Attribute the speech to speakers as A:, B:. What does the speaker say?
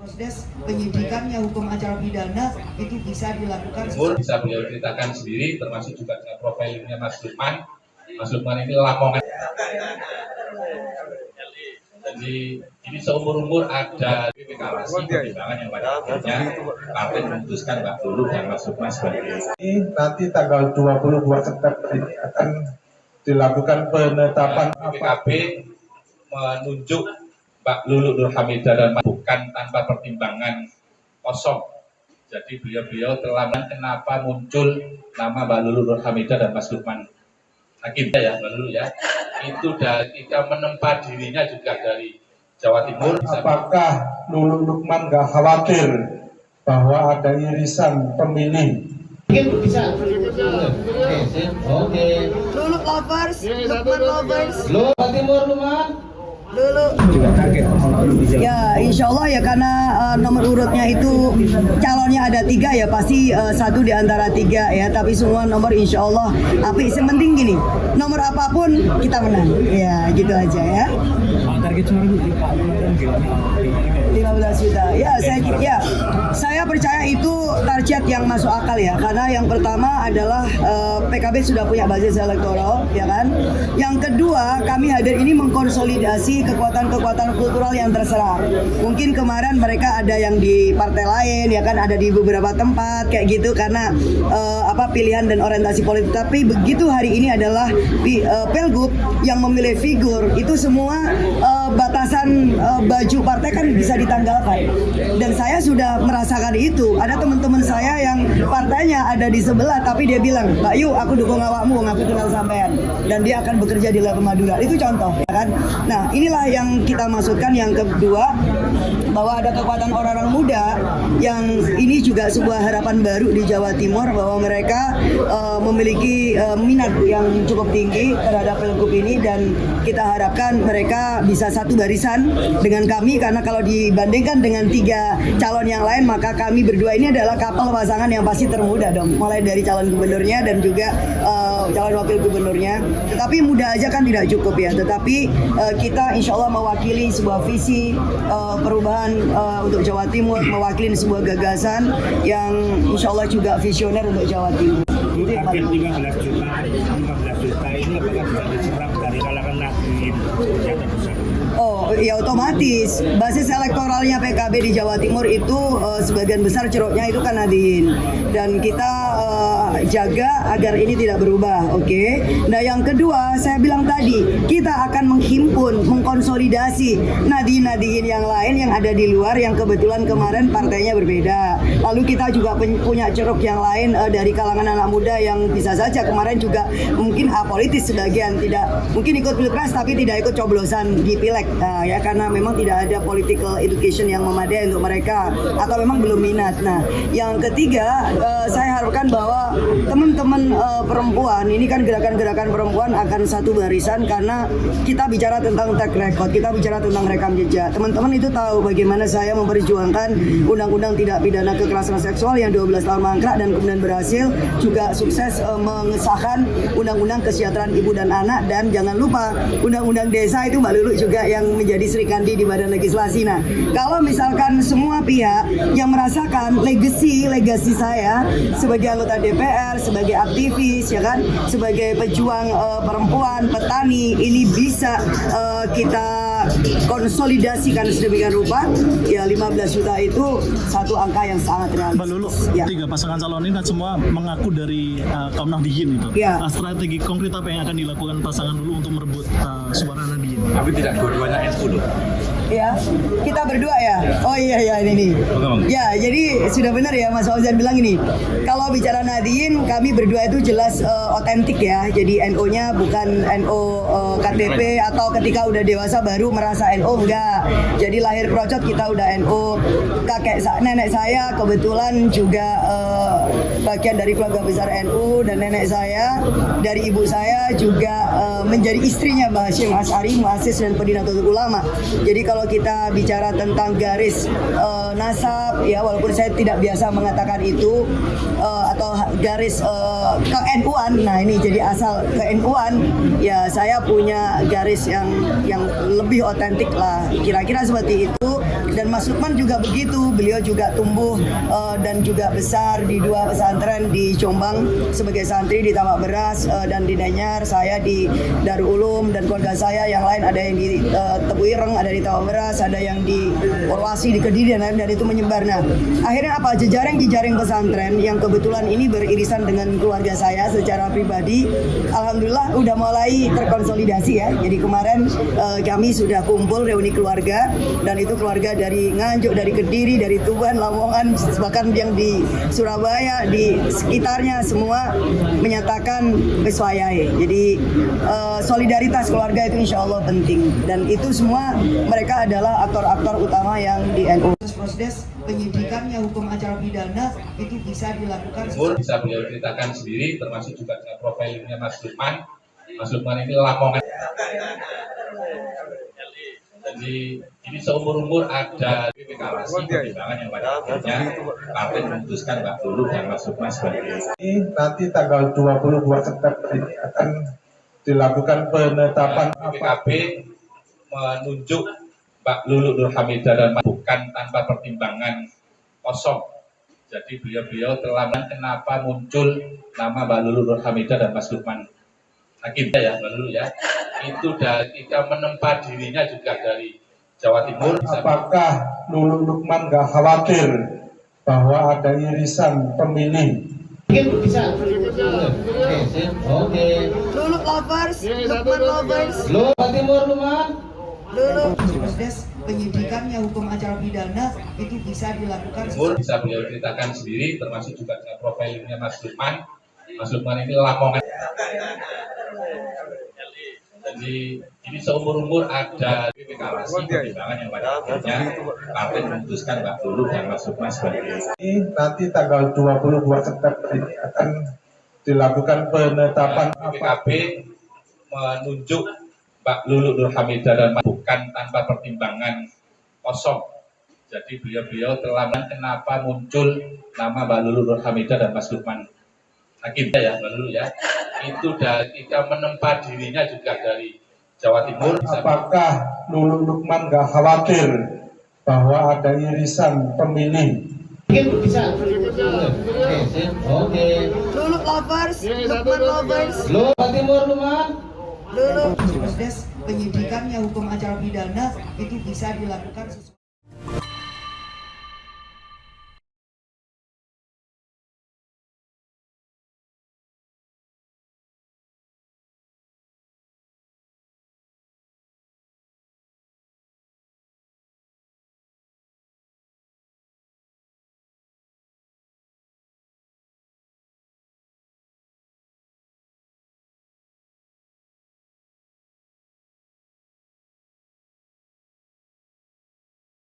A: Proses penyidikannya hukum acara pidana itu bisa dilakukan.
B: Bisa beliau ceritakan sendiri, termasuk juga profilnya Mas Lukman. Mas Lukman ini Lamongan. Jadi ini seumur-umur ada deklarasi pertimbangan yang pada akhirnya partai memutuskan Mbak Lulu dan Mas Lukman sebagai
C: ini nanti tanggal 22 September ini akan dilakukan penetapan.
B: PKB menunjuk Mbak Lulu Nur Hamidah dan bukan tanpa pertimbangan kosong. Jadi beliau telah kenapa muncul nama Mbak Lulu Nur Hamidah dan Mas Lukman Hakim ya Mbak Lulu ya. Itu dari kita menempa dirinya juga dari Jawa Timur.
C: Apakah Lulu Lukman nggak khawatir bahwa ada irisan pemilih?
D: Bisa. Oke.
A: Lulu lovers, Lukman lovers.
D: Lo Timur Lukman.
A: Lulu. Ya, insya Allah ya karena nomor urutnya itu calonnya ada 3 ya pasti 1 di antara 3 ya. Tapi semua nomor insya Allah api. Yang penting gini, nomor apapun kita menang. Ya, gitu aja ya.
E: Target suara
A: 15 juta. Ya, saya percaya itu target yang masuk akal ya. Karena yang pertama adalah PKB sudah punya basis elektoral, ya kan. Yang kedua, kami hadir ini mengkonsolidasi kekuatan-kekuatan kultural yang terserah. Mungkin kemarin mereka ada yang di partai lain, ya kan, ada di beberapa tempat kayak gitu karena pilihan dan orientasi politik. Tapi begitu hari ini adalah Pilgub yang memilih figur, itu semua batasan baju partai kan bisa ditanggalkan. Dan saya sudah merasakan itu. Ada teman-teman saya yang partainya ada di sebelah tapi dia bilang, "Mbak Yu, aku dukung awakmu, aku kenal sampean." Dan dia akan bekerja di level Madura. Itu contoh, ya kan? Nah, inilah yang kita maksudkan yang kedua, bahwa ada kekuatan orang-orang muda yang ini juga sebuah harapan baru di Jawa Timur bahwa mereka memiliki minat yang cukup tinggi terhadap Pilgub ini dan kita harapkan mereka bisa satu barisan dengan kami karena kalau dibandingkan dengan 3 calon yang lain maka kami berdua ini adalah kapal pasangan yang pasti termuda dong, mulai dari calon gubernurnya dan juga calon wakil gubernurnya. Tetapi muda aja kan tidak cukup ya, tetapi kita insya Allah mewakili sebuah visi perubahan untuk Jawa Timur, mewakili sebuah gagasan yang insya Allah juga visioner untuk Jawa Timur.
E: Target 15 juta ini apakah bisa diserap dari kalangan Nahdien atau besar?
A: Oh ya otomatis basis elektoralnya PKB di Jawa Timur itu sebagian besar ceruknya itu kan Nahdien dan kita jaga agar ini tidak berubah, oke? Nah yang kedua saya bilang tadi kita akan menghimpun, mengkonsolidasi Nahdien yang lain yang ada di luar yang kebetulan kemarin partainya berbeda. Lalu kita juga punya ceruk yang lain dari kalangan anak muda yang bisa saja kemarin juga mungkin apolitis sebagian tidak mungkin ikut pilpres tapi tidak ikut coblosan di pileg. Nah, ya karena memang tidak ada political education yang memadai untuk mereka atau memang belum minat. Nah, yang ketiga saya harapkan bahwa teman-teman perempuan ini kan gerakan-gerakan perempuan akan satu barisan karena kita bicara tentang track record, kita bicara tentang rekam jejak. Teman-teman itu tahu bagaimana saya memperjuangkan undang-undang tidak pidana kekerasan seksual yang 12 tahun mangkrak dan kemudian berhasil juga sukses mengesahkan undang-undang kesejahteraan ibu dan anak dan jangan lupa undang-undang desa itu Mbak Lulu juga yang menjadi Serikandi di Badan Legislasi. Nah, kalau misalkan semua pihak yang merasakan legasi saya sebagai anggota DPR, sebagai aktivis, ya kan, sebagai pejuang perempuan, petani, ini bisa kita konsolidasikan sedemikian rupa, ya 15 juta itu satu angka yang sangat realistis.
E: Mbak Lulu,
A: ya.
E: 3 pasangan calon ini kan semua mengaku dari kaum Nahdien itu.
A: Ya.
E: Strategi konkret apa yang akan dilakukan pasangan Lulu untuk merebut suara Nahdien?
B: tapi tidak dua-duanya NU loh.
A: Ya, kita berdua ya. Oh iya ini nih. Ya, jadi sudah benar ya Mas Fauzan bilang ini. Kalau bicara Nahdien, kami berdua itu jelas otentik ya. Jadi NU-nya bukan NU KTP atau ketika udah dewasa baru merasa NU, enggak. Jadi lahir procot kita udah NU. Nenek saya kebetulan juga bagian dari keluarga besar NU dan nenek saya dari ibu saya juga menjadi istrinya Mbah Hasyim Asy'ari, muassis dan pendiri Nahdlatul Ulama. Jadi kalau kalau kita bicara tentang garis nasab, ya walaupun saya tidak biasa mengatakan itu, atau garis ke-NU-an, nah ini jadi asal ke-NU-an, ya saya punya garis yang lebih otentik lah, kira-kira seperti itu. Dan Mas Lukman juga begitu, beliau juga tumbuh dan juga besar di dua pesantren di Jombang sebagai santri di Tambak Beras dan di Danyar, saya di Darul Ulum, dan keluarga saya yang lain ada yang di Tebu Ireng, ada di Tambak Beras, ada yang di Orwasi, di Kediri, dan itu menyebar. Nah, akhirnya apa? Jejaring pesantren yang kebetulan ini beririsan dengan keluarga saya secara pribadi, alhamdulillah udah mulai terkonsolidasi ya. Jadi kemarin kami sudah kumpul reuni keluarga, dan itu keluarga dari Nganjuk, dari Kediri, dari Tuban, Lamongan, bahkan yang di Surabaya, di sekitarnya semua menyatakan beswayai. Jadi solidaritas keluarga itu insya Allah penting, dan itu semua mereka adalah aktor-aktor utama yang di NU. Proses penyidikannya hukum acara pidana itu bisa dilakukan.
B: Bisa beliau ceritakan sendiri, termasuk juga profilnya Mas Lukman. Mas Lukman ini Lamongan. Jadi ini seumur-umur ada deklarasi pertimbangan yang pada akhirnya partai memutuskan Mbak Lulu dan Mas Lukman sebagai
C: Ini nanti tanggal 22 September ini akan dilakukan penetapan
B: PKB menunjuk Mbak Lulu Nur Hamidah dan bukan tanpa pertimbangan kosong. Jadi beliau telah kenapa muncul nama Mbak Lulu Nur Hamidah dan Mas Lukman Hakim ya, Mbak Lulu ya. Itu dari kita menempa dirinya juga dari Jawa Timur.
C: Apakah Lulu Lukman gak khawatir bahwa ada irisan pemilih?
D: Mungkin bisa. Oke.
A: Lulu lovers, Lukman lovers.
D: Lo Jawa Timur Lukman.
A: Lulu. Proses penyidikannya hukum acara pidana itu bisa dilakukan.
B: Bisa beliau ceritakan sendiri, termasuk juga profilnya Mas Lukman. Mas Lukman ini Lamongan. Jadi ini seumur-umur ada deklarasi pertimbangan yang pada akhirnya partai memutuskan Mbak Lulu dan Mas Lukman sebagai
C: Ini nanti tanggal 22 September ini akan dilakukan penetapan
B: PKB menunjuk Mbak Lulu Nur Hamidah dan bukan tanpa pertimbangan kosong. Jadi beliau telah kenapa muncul nama Mbak Lulu Nur Hamidah dan Mas Lukman Hakim ya, Mbak Lulu ya. Itu dari kita menempa dirinya juga dari Jawa Timur.
C: Apakah Lulu Lukman gak khawatir bahwa ada irisan pemilih?
D: Mungkin bisa. Oke.
A: Lulu lovers, Lukman lovers.
D: Lo Jawa Timur Lukman.
A: Lulu. Proses penyidikannya hukum acara pidana itu bisa dilakukan sesuai